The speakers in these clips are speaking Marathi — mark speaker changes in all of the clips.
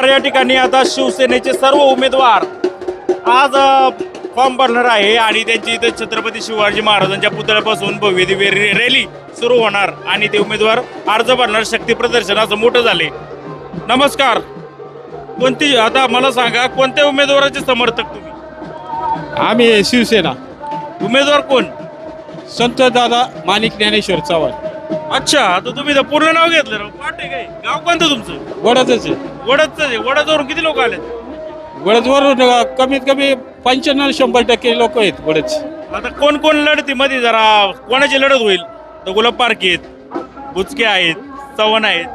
Speaker 1: या ठिकाणी आता शिवसेनेचे सर्व उमेदवार आज फॉर्म भरणार आहे आणि त्यांची इथे छत्रपती शिवाजी महाराजांच्या पुतळ्यापासून भव्य दिव्य रॅली सुरू होणार आणि ते उमेदवार अर्ज भरणार. शक्ती प्रदर्शन असं मोठं झाले. नमस्कार. कोणती आता मला सांगा, कोणत्या उमेदवाराचे समर्थक तुम्ही?
Speaker 2: आम्ही शिवसेना.
Speaker 1: उमेदवार कोण?
Speaker 2: संत दादा माणिक ज्ञानेश्वर चव्हाण.
Speaker 1: अच्छा, तर तुम्ही तर पूर्ण नाव घेतलं राव. पाटे काय गाव कोणतं तुमचं?
Speaker 2: वडदच आहे.
Speaker 1: वडदचं आहे. वडदवरून किती लोक आले?
Speaker 2: वडदवरून कमीत कमी 95-100% लोक आहेत वडदचे.
Speaker 1: आता कोण कोण लढती मध्ये जरा कोणाची लढत होईल? तर गुलाब पारखे आहेत, बुचके आहेत, चव्हाण आहेत.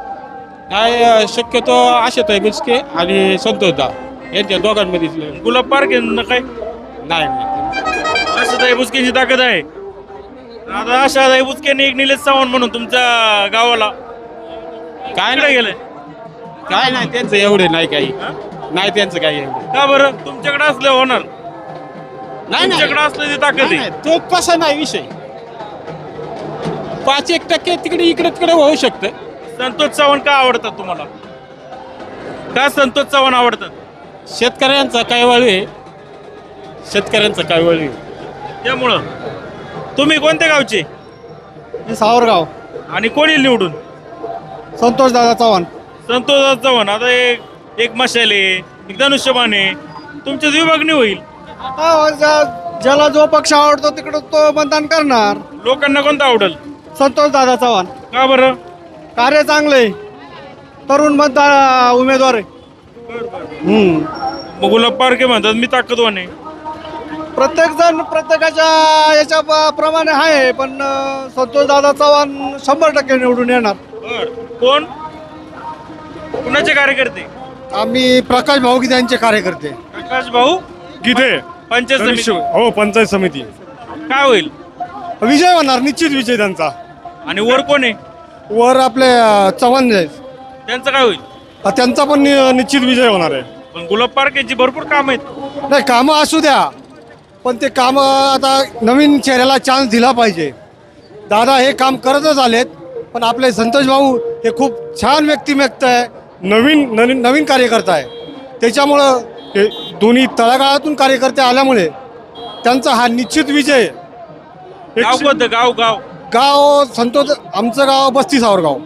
Speaker 2: नाही, शक्यतो आशाताई बुचके आणि संतोष दा यांच्या दोघांमध्येच
Speaker 1: गुलाब पारखे काय
Speaker 2: नाही.
Speaker 1: आशाताई बुचकेंची ताकद आहे. आता आशाताई बुचकेने एक निलेश चव्हाण म्हणून तुमच्या गावाला
Speaker 2: काय
Speaker 1: इकडे
Speaker 2: नाही
Speaker 1: गेलंय.
Speaker 2: काय नाही त्यांचं एवढे नाही काही. नाही त्यांचं काही एवढे
Speaker 1: का बरं? तुमच्याकडे असले होणार.
Speaker 2: नाही.
Speaker 1: तुमच्याकडे असले ती ताकद आहे.
Speaker 2: तो तसा नाही विषय. 5-1% तिकडे इकडे तिकडे होऊ शकतं.
Speaker 1: संतोष चव्हाण का आवडतात तुम्हाला? का संतोष चव्हाण आवडतात?
Speaker 2: शेतकऱ्यांचा काय वळू आहे. शेतकऱ्यांचा काय वळू आहे.
Speaker 1: त्यामुळं तुम्ही कोणत्या गावचे
Speaker 3: सावरगाव.
Speaker 1: आणि कोणी निवडून?
Speaker 3: संतोष दादा चव्हाण.
Speaker 1: संतोष चव्हाण. आता एक मशाले, एक धनुष्यबाणे, तुमच्याच विभागणी होईल.
Speaker 3: ज्याला जो पक्ष आवडतो तिकडे तो मतदान करणार.
Speaker 1: लोकांना कोणता आवडेल?
Speaker 3: संतोष दादा चव्हाण.
Speaker 1: का बरं?
Speaker 3: कार्य चांगले, तरुण मतदार उमेदवार आहे.
Speaker 1: मग गुलाब पारखे म्हणतात मी ताकदवान आहे.
Speaker 3: प्रत्येक जण प्रत्येकाच्या याच्या प्रमाणे आहे, पण संतोष दादा चव्हाण 100% निवडून येणार.
Speaker 1: कोण? कुणाचे कार्यकर्ते?
Speaker 3: आम्ही प्रकाश भाऊगीते यांचे कार्यकर्ते.
Speaker 1: प्रकाश भाऊ
Speaker 4: किती
Speaker 1: पंचायत समिती.
Speaker 4: हो, पंचायत समिती.
Speaker 1: काय होईल?
Speaker 4: विजय होणार, निश्चित विजय त्यांचा.
Speaker 1: आणि वर कोण आहे?
Speaker 3: वर आपले चव्हाण आहेत.
Speaker 1: त्यांचं काय होईल?
Speaker 4: त्यांचा पण निश्चित विजय होणार आहे.
Speaker 1: पण गुलाब पारखेची भरपूर काम आहेत.
Speaker 3: नाही, कामं असू द्या, पण ते काम आता नवीन चेहऱ्याला चान्स दिला पाहिजे. दादा हे काम करतच आलेत, पण आपले संतोष भाऊ हे खूप छान व्यक्तिमत्व आहे. नवीन कार्यकर्ता आहे. त्याच्यामुळं हे दोन्ही तळागाळातून कार्यकर्ते आल्यामुळे त्यांचा हा निश्चित विजय.
Speaker 1: गाव कोणतं? गाव
Speaker 3: गाव संतोष, आमचं गाव बस्ती सावरगाव.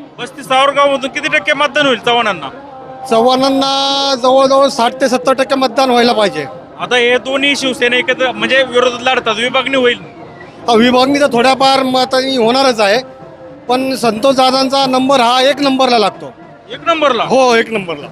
Speaker 1: सावरगाव मधून किती टक्के मतदान होईल चव्हाणांना?
Speaker 3: चव्हाणांना जवळजवळ 60 ते 70% मतदान व्हायला पाहिजे.
Speaker 1: आता हे दोन्ही शिवसेना एकत्र म्हणजे विरोधात लढतात, विभागणी होईल.
Speaker 3: विभागणी तर थोड्याफार मतांनी होणारच आहे, पण संतोष दादांचा नंबर हा 1 नंबरला लागतो.
Speaker 1: 1 नंबरला.
Speaker 4: हो, 1 नंबरला.